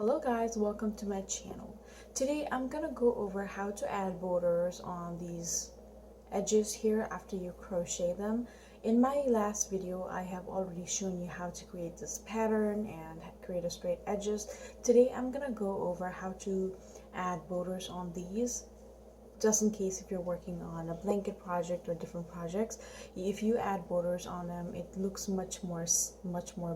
Hello guys, welcome to my channel. Today I'm gonna go over how to add borders on these edges here after you crochet them. In my last video I have already shown you how to create this pattern and create a straight edges. Today I'm gonna go over how to add borders on these, just in case if you're working on a blanket project or different projects. If you add borders on them, it looks much more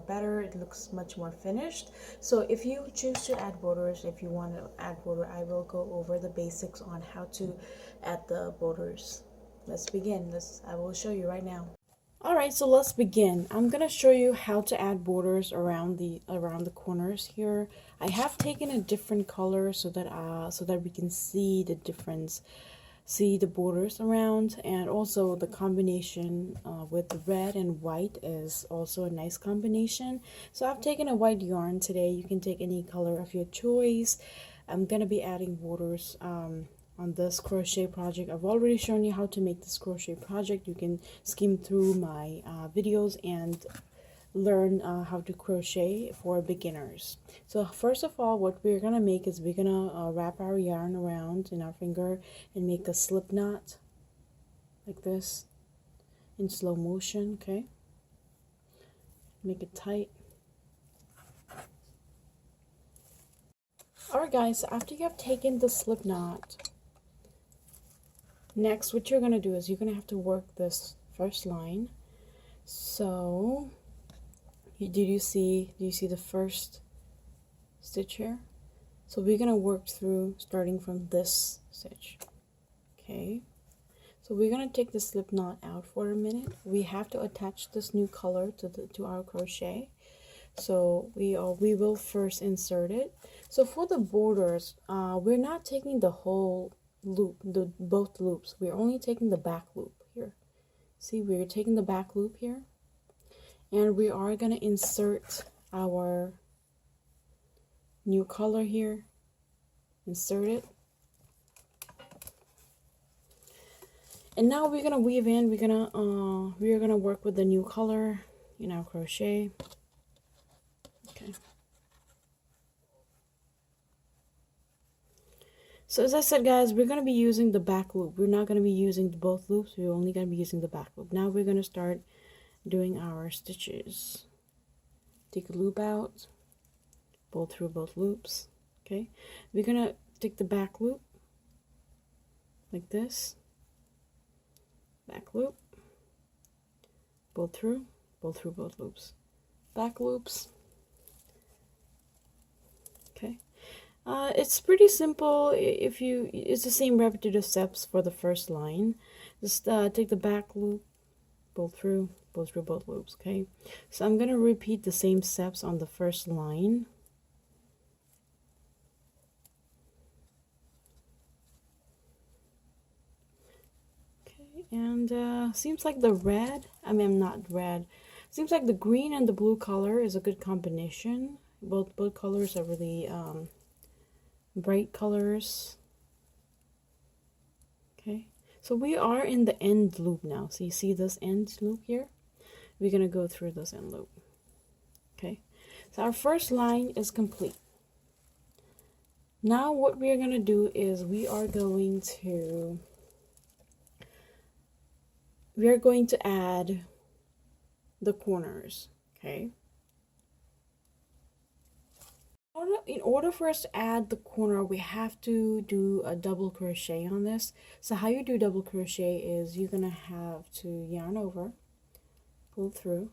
better, it looks much more finished. So if you choose to add borders, if you want to add border, I will go over the basics on how to add the borders. Let's begin. I will show you right now. Alright, so let's begin. I'm gonna show you how to add borders around the corners here. I have taken a different color so that we can see the difference, see the borders around, and also the combination with red and white is also a nice combination. So I've taken a white yarn today. You can take any color of your choice. I'm gonna be adding borders on this crochet project. I've already shown you how to make this crochet project. You can skim through my videos and learn how to crochet for beginners. So first of all, what we're gonna make is we're gonna wrap our yarn around in our finger and make a slip knot like this in slow motion. Okay, make it tight. Alright guys, so after you have taken the slip knot, next what you're going to do is you're going to have to work this first line. So do you see the first stitch here? So we're going to work through starting from this stitch. Okay, so we're going to take the slip knot out for a minute. We have to attach this new color to our crochet, so we will first insert it. So for the borders, we're not taking the whole loop, both loops. We're only taking the back loop here. See, we're taking the back loop here, and we are going to insert our new color here. Insert it, and now we're gonna weave in. We're gonna work with the new color in our crochet. Okay. So as I said, guys, we're going to be using the back loop. We're not going to be using both loops. We're only going to be using the back loop. Now we're going to start doing our stitches. Take a loop out, pull through both loops. Okay, we're going to take the back loop like this. Back loop, pull through both loops. Back loops. Okay. It's pretty simple. It's the same repetitive steps for the first line. Just take the back loop, pull through both loops. Okay, so I'm gonna repeat the same steps on the first line. Okay, and seems like the red. Not red. Seems like the green and the blue color is a good combination. Both colors are really bright colors. Okay, so we are in the end loop now. So you see this end loop here? We're gonna go through this end loop. Okay, so our first line is complete. Now what we are gonna do is we are going to add the corners. Okay, in order for us to add the corner, we have to do a double crochet on this. So how you do double crochet is you're gonna have to yarn over, pull through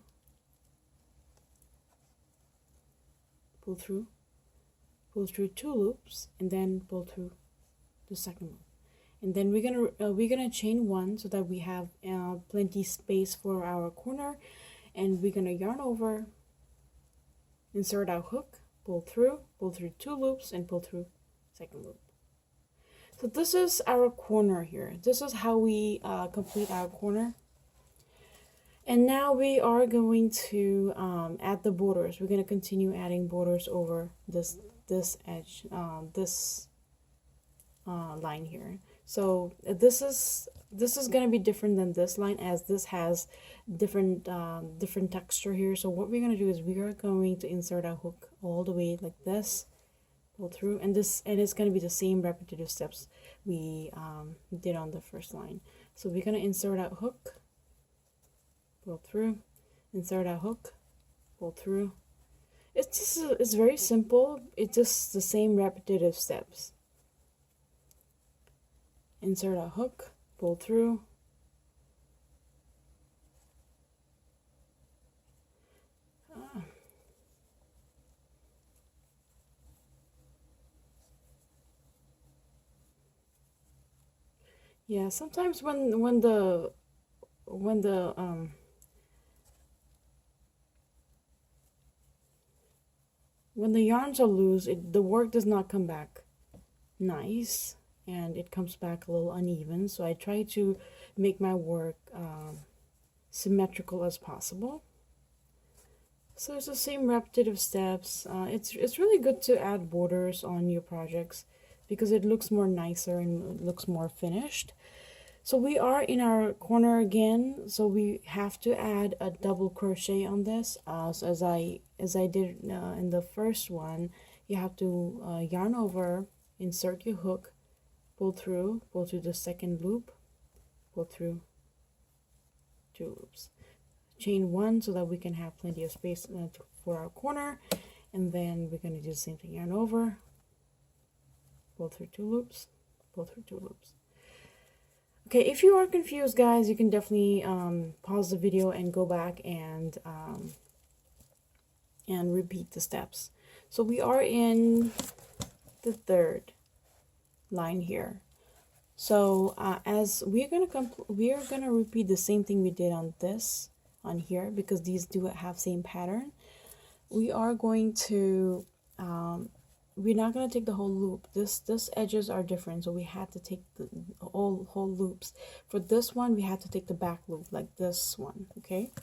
two loops, and then pull through the second loop, and then we're gonna chain one so that we have plenty space for our corner, and we're gonna yarn over, insert our hook, pull through two loops, and pull through second loop. So this is our corner here. This is how we complete our corner. And now we are going to add the borders. We're going to continue adding borders over this edge, this line here. So this is going to be different than this line, as this has different texture here. So what we're going to do is we are going to insert our hook all the way like this, pull through, and it's going to be the same repetitive steps we did on the first line. So we're going to insert our hook, pull through, insert our hook, pull through. It's very simple. It's just the same repetitive steps. Insert our hook, pull through, yeah, sometimes when the when the yarns are loose, the work does not come back nice, and it comes back a little uneven. So I try to make my work symmetrical as possible. So it's the same repetitive steps. It's really good to add borders on your projects because it looks more nicer and it looks more finished. So we are in our corner again, so we have to add a double crochet on this. So as I did in the first one, you have to yarn over, insert your hook, pull through the second loop, pull through 2 loops, chain 1 so that we can have plenty of space for our corner, and then we're going to do the same thing, yarn over, pull through 2 loops, pull through 2 loops. Okay, if you are confused, guys, you can definitely pause the video and go back and repeat the steps. So we are in the third line here. So as we are gonna repeat the same thing we did on here because these do have same pattern. We are going to we're not going to take the whole loop. This edges are different, so we had to take the whole loops. For this one, we had to take the back loop like this one. Okay,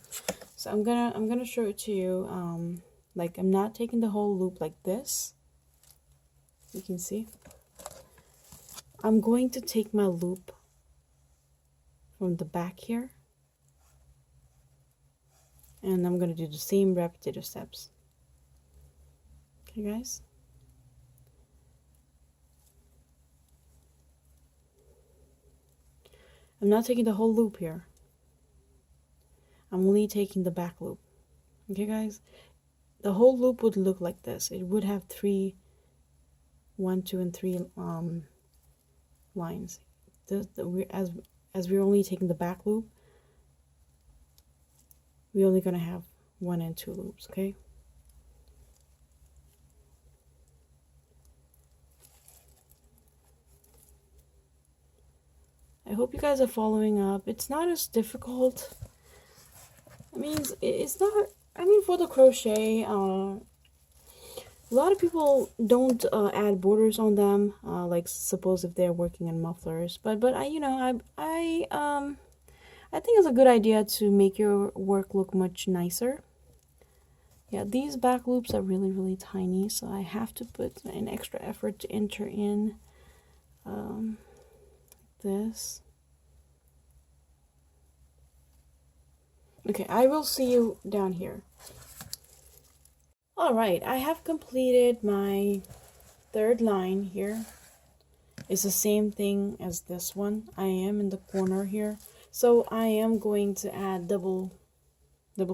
so I'm gonna show it to you. Like I'm not taking the whole loop like this. You can see. I'm going to take my loop from the back here, and I'm gonna do the same repetitive steps. Okay, guys. I'm not taking the whole loop here. I'm only taking the back loop. Okay, guys? The whole loop would look like this. It would have 1, 2, and 3 lines. As we're only taking the back loop, we're only going to have 1 and 2 loops, okay? I hope you guys are following up. It's not as difficult. I mean, it's not, I mean, for the crochet, a lot of people don't add borders on them, like suppose if they're working on mufflers. But I, you know, I think it's a good idea to make your work look much nicer. Yeah, these back loops are really tiny, so I have to put an extra effort to enter in this. Okay, I will see you down here. All right, I have completed my third line here. It's the same thing as this one. I am in the corner here, so I am going to add double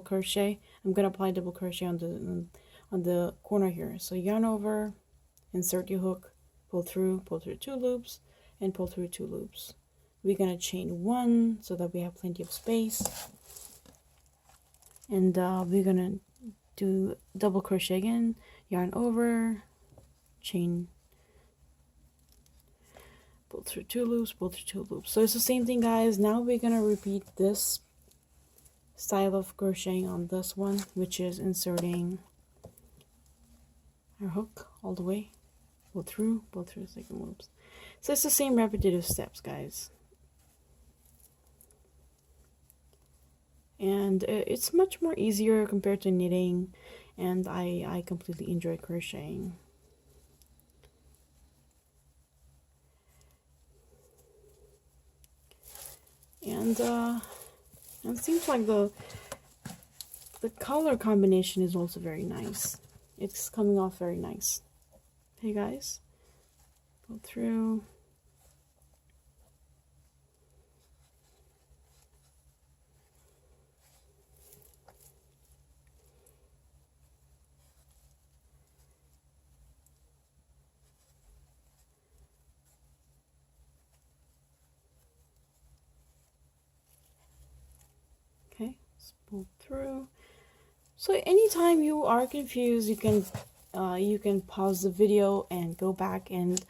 crochet. I'm going to apply double crochet on the corner here. So yarn over, insert your hook, pull through 2 loops, and pull through 2 loops. We're going to chain 1 so that we have plenty of space, and we're going to do double crochet again, yarn over, chain, pull through 2 loops, pull through 2 loops. So it's the same thing, guys. Now we're going to repeat this style of crocheting on this one, which is inserting our hook all the way, pull through second loops. So it's the same repetitive steps, guys, and it's much more easier compared to knitting, and I completely enjoy crocheting. And it seems like the color combination is also very nice. It's coming off very nice. Okay, guys, go through. Okay, let's pull through. So anytime you are confused, you can pause the video and go back and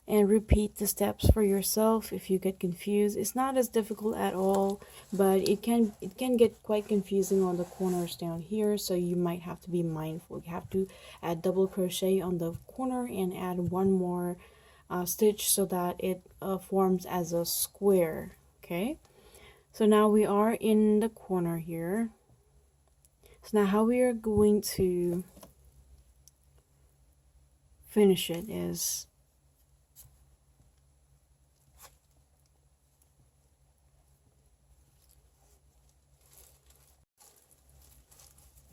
repeat the steps for yourself if you get confused. It's not as difficult at all, but it can get quite confusing on the corners down here, so you might have to be mindful. You have to add double crochet on the corner and add one more stitch so that it forms as a square. Okay, so now we are in the corner here. So now how we are going to finish it is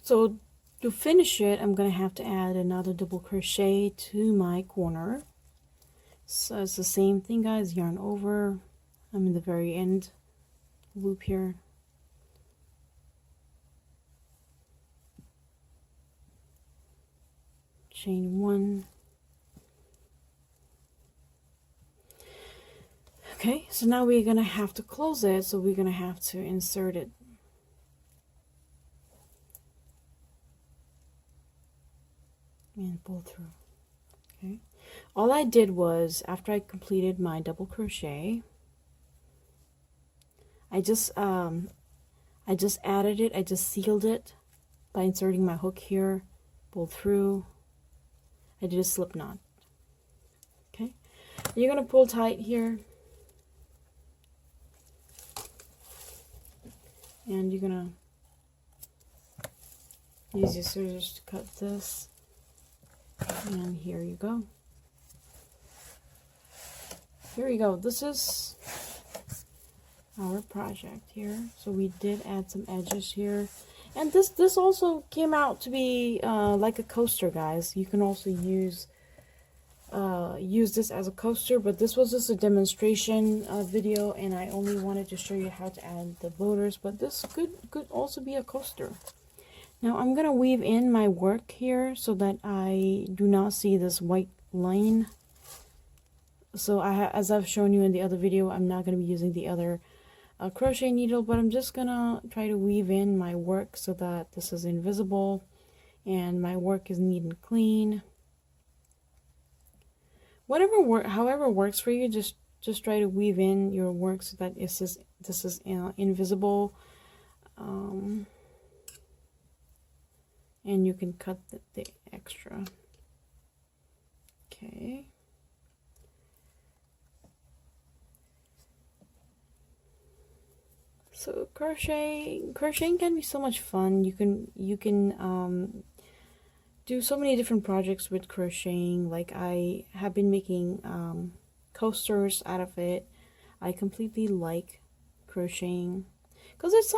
so to finish it, I'm gonna have to add another double crochet to my corner. So it's the same thing, guys. Yarn over. I'm in the very end loop here. Chain one. Okay, so now we're gonna have to close it, so we're gonna have to insert it. And pull through. Okay, all I did was, after I completed my double crochet, I just added it, I just sealed it by inserting my hook here, pull through. I did a slip knot. Okay, you're gonna pull tight here, and you're gonna use your scissors to cut this, and here you go. Here we go. This is our project here. So we did add some edges here, and this also came out to be like a coaster, guys. You can also use this as a coaster, but this was just a demonstration video, and I only wanted to show you how to add the borders, but this could also be a coaster. Now I'm gonna weave in my work here so that I do not see this white line. So as I've shown you in the other video, I'm not going to be using the other crochet needle, but I'm just gonna try to weave in my work so that this is invisible and my work is neat and clean. However works for you, just try to weave in your work so that this is invisible, and you can cut the extra. Okay. So crocheting can be so much fun. You can do so many different projects with crocheting. Like I have been making coasters out of it. I completely like crocheting because it's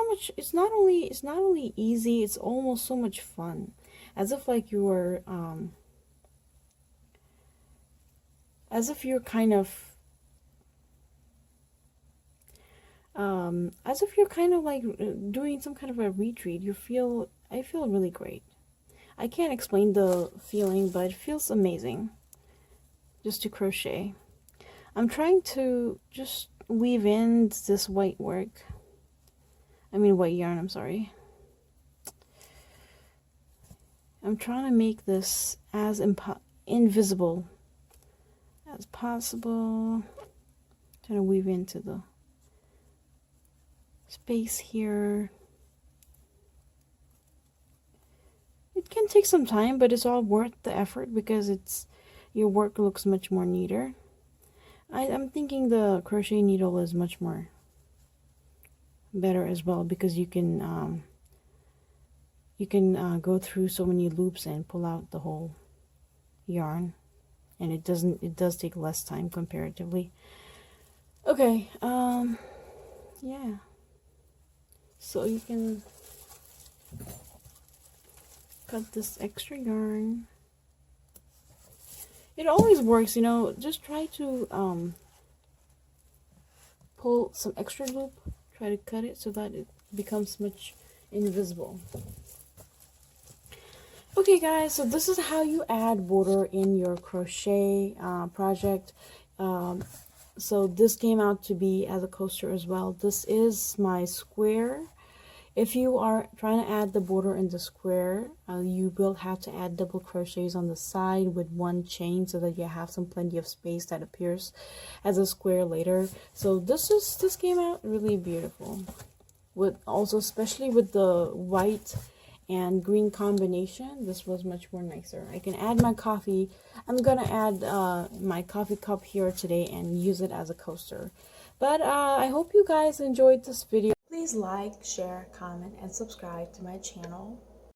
not only easy, it's almost so much fun, as if like you were as if you're kind of like doing some kind of a retreat. I feel really great. I can't explain the feeling, but it feels amazing just to crochet. I'm trying to just weave in this white yarn, I'm sorry. I'm trying to make this as invisible as possible. Trying to weave into the space here. It can take some time, but it's all worth the effort because your work looks much more neater. I'm thinking the crochet needle is much more better as well because you can go through so many loops and pull out the whole yarn, and it does take less time comparatively. Okay, yeah. So you can cut this extra yarn. It always works, you know. Just try to pull some extra loop, try to cut it so that it becomes much invisible. Okay guys, so this is how you add border in your crochet project. So this came out to be as a coaster as well. This is my square. If you are trying to add the border in the square, you will have to add double crochets on the side with one chain so that you have some plenty of space that appears as a square later. So this came out really beautiful, with also especially with the white and green combination. This was much more nicer. I can add my coffee. I'm gonna add my coffee cup here today and use it as a coaster. But I hope you guys enjoyed this video. Please like, share, comment, and subscribe to my channel.